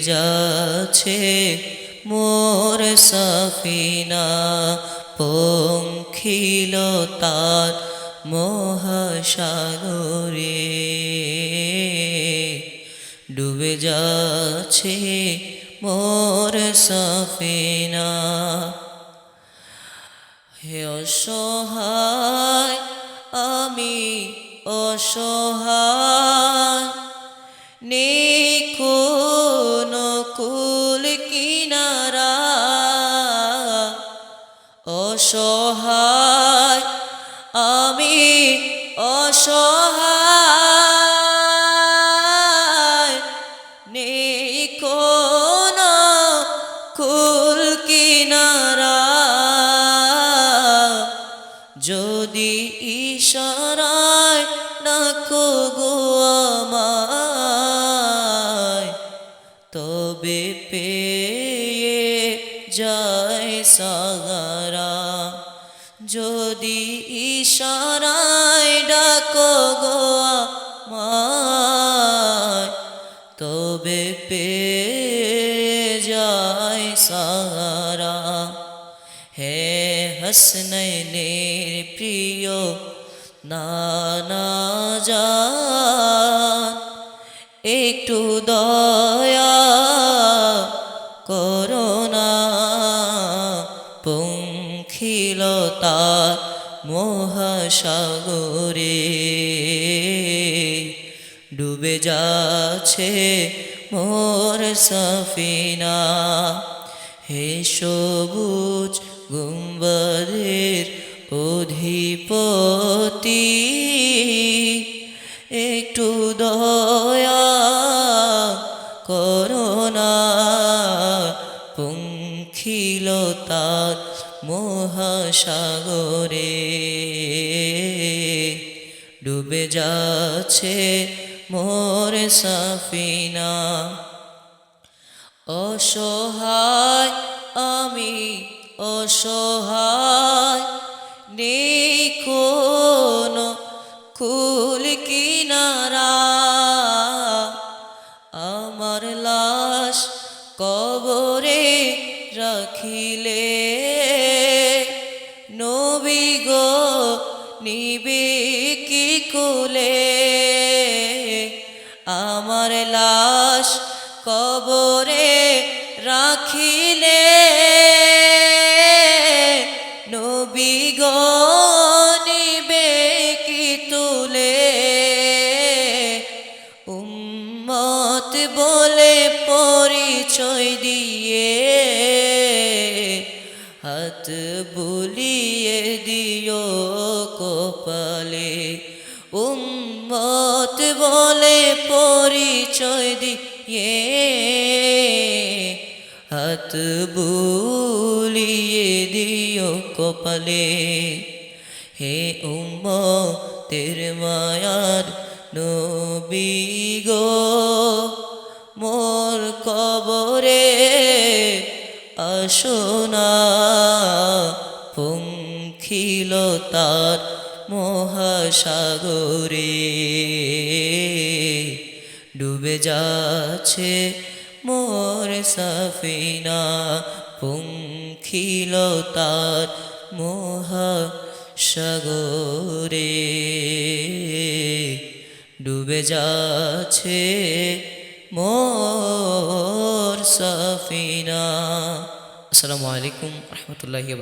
যাচ্ছে মোর সফিনা পঙ্খিলতার মহাসাগরে ডুবে যাচ্ছে মোর সফিনা হে অসহায় আমি অসহায় নেই কোনো কুল কিনারা অসহায় আমি অসহায় নেই কোনো কুল কিনারা যদি ইশারায় ডাকো গো আমায় তবে পেয়ে যায় সাগরা যদি ইশারায় ডাকো গো আমায় তবে পেয়ে যায় সাগরা হে হাসনাইনের প্রিয় নানা জান একটু দয়া করোনা পঙ্খিলতার মহাসাগরে ডুবে যাচ্ছে মোর সফিনা হে সবুজ গুম্বদের অধিপতি একটু দয়া করোনা পঙ্খিলতার মহাসাগরে ডুবে যাচ্ছে মোর সফিনা অসহায় আমি অসহায় নেই কোনো কুল কিনারা আমার লাশ কবরে রাখিলে নবী গো নিবে কি কুলে আমার লাশ কবরে রাখিলে নবী গো নিবে কি তুলে উম্মত বলে পরিচয় দিয়ে হাত বুলিয়ে দিও কপালে উম্মত বলে পরিচয় দিয়ে হাত বুলিয়ে দিও কপালে হে উম্মতের মায়ার নবী গো মোর কবরে আসোনা পঙ্খিলতার মহাসাগরে ডুবে যাচ্ছে মোর সফিনা পঙ্খিলতার মহাসাগরে ডুবে যাচ্ছে মোর সফিনা। আসসালামু আলাইকুম রহমতুল্লাহি।